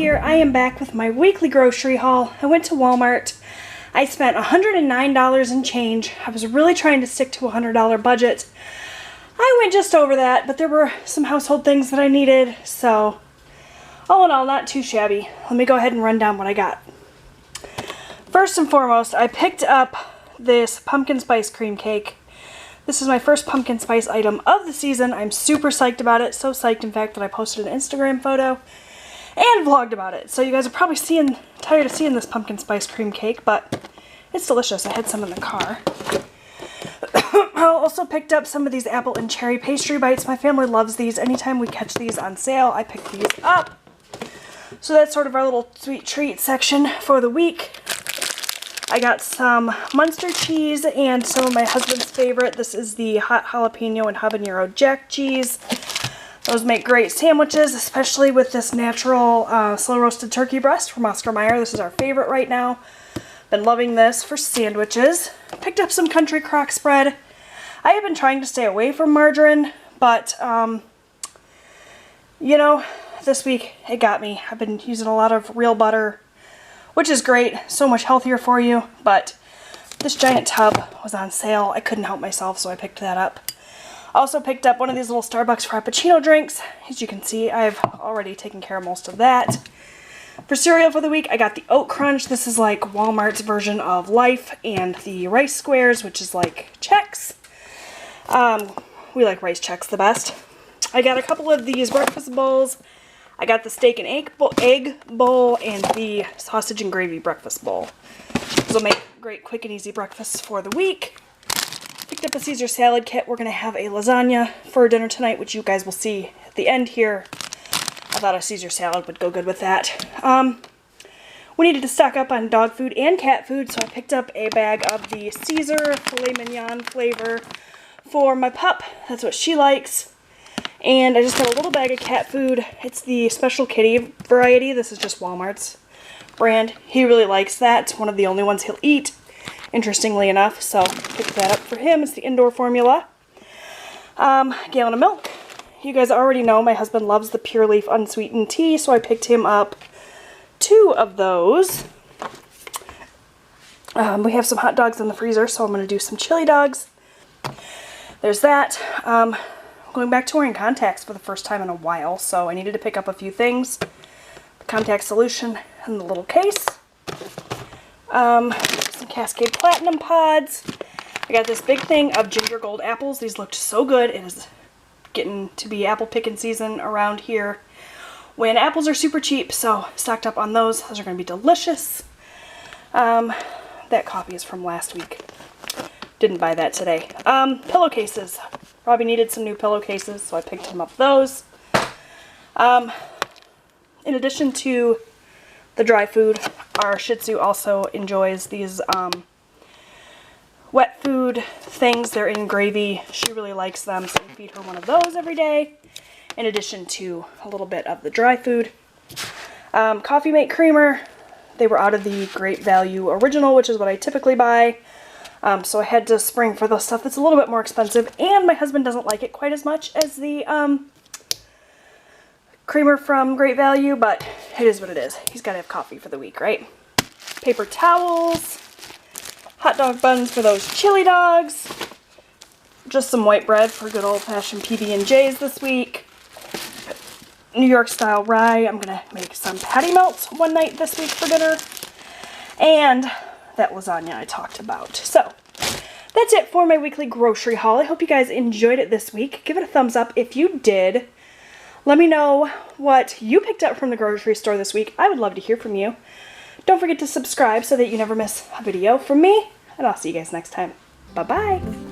here. I am back with my weekly grocery haul. I went to Walmart. I spent $109 and change. I was really trying to stick to a $100 budget. I went just over that, but there were some household things that I needed, so all in all, not too shabby. Let me go ahead and run down what I got. First and foremost, I picked up this pumpkin spice cream cake. This is my first pumpkin spice item of the season. I'm super psyched about it. So psyched, in fact, that I posted an Instagram photo and vlogged about it. So you guys are probably tired of seeing this pumpkin spice cream cake, but it's delicious. I had some in the car. I also picked up some of these apple and cherry pastry bites. My family loves these. Anytime we catch these on sale, I pick these up. So that's sort of our little sweet treat section for the week. I got some Munster cheese and some of my husband's favorite. This is the hot jalapeno and habanero jack cheese. Those make great sandwiches, especially with this natural slow roasted turkey breast from Oscar Mayer. This is our favorite right now. Been loving this for sandwiches. Picked up some country crock spread. I have been trying to stay away from margarine, but you know, this week it got me. I've been using a lot of real butter, which is great, so much healthier for you, but this giant tub was on sale. I couldn't help myself, so I picked that up. Also picked up one of these little Starbucks Frappuccino drinks. As you can see, I've already taken care of most of that. For cereal for the week, I got the Oat Crunch. This is like Walmart's version of Life, and the Rice Squares, which is like Chex. We like Rice Chex the best. I got a couple of these breakfast bowls. I got the steak and egg bowl and the sausage and gravy breakfast bowl. These will make great quick and easy breakfasts for the week. Picked up a Caesar salad kit. We're going to have a lasagna for dinner tonight, which you guys will see at the end here. I thought a Caesar salad would go good with that. We needed to stock up on dog food and cat food, so I picked up a bag of the Caesar filet mignon flavor for my pup. That's what she likes. And I just got a little bag of cat food. It's the Special Kitty variety. This is just Walmart's brand. He really likes that. It's one of the only ones he'll eat, interestingly enough. So picked that up for him. It's the indoor formula. Gallon of milk. You guys already know my husband loves the Pure Leaf unsweetened tea, so I picked him up 2 of those. We have some hot dogs in the freezer, so I'm going to do some chili dogs. There's that. Going back to wearing contacts for the first time in a while, so I needed to pick up a few things. The contact solution and the little case. Some Cascade Platinum pods. I got this big thing of ginger gold apples. These looked so good. It is getting to be apple picking season around here when apples are super cheap, so stocked up on those. Those are going to be delicious. That coffee is from last week. Didn't buy that today. Pillowcases. Robbie needed some new pillowcases, so I picked him up those. In addition to the dry food, our Shih Tzu also enjoys these wet food things. They're in gravy. She really likes them, so we feed her one of those every day, in addition to a little bit of the dry food. Coffee Mate Creamer. They were out of the Great Value Original, which is what I typically buy. So I had to spring for the stuff that's a little bit more expensive, and my husband doesn't like it quite as much as the creamer from Great Value, but it is what it is. He's got to have coffee for the week, right? Paper towels, hot dog buns for those chili dogs, just some white bread for good old-fashioned PB&Js this week, New York style rye. I'm going to make some patty melts one night this week for dinner, and that lasagna I talked about. So that's it for my weekly grocery haul. I hope you guys enjoyed it this week. Give it a thumbs up if you did. Let me know what you picked up from the grocery store this week. I would love to hear from you. Don't forget to subscribe so that you never miss a video from me, and I'll see you guys next time. Bye-bye.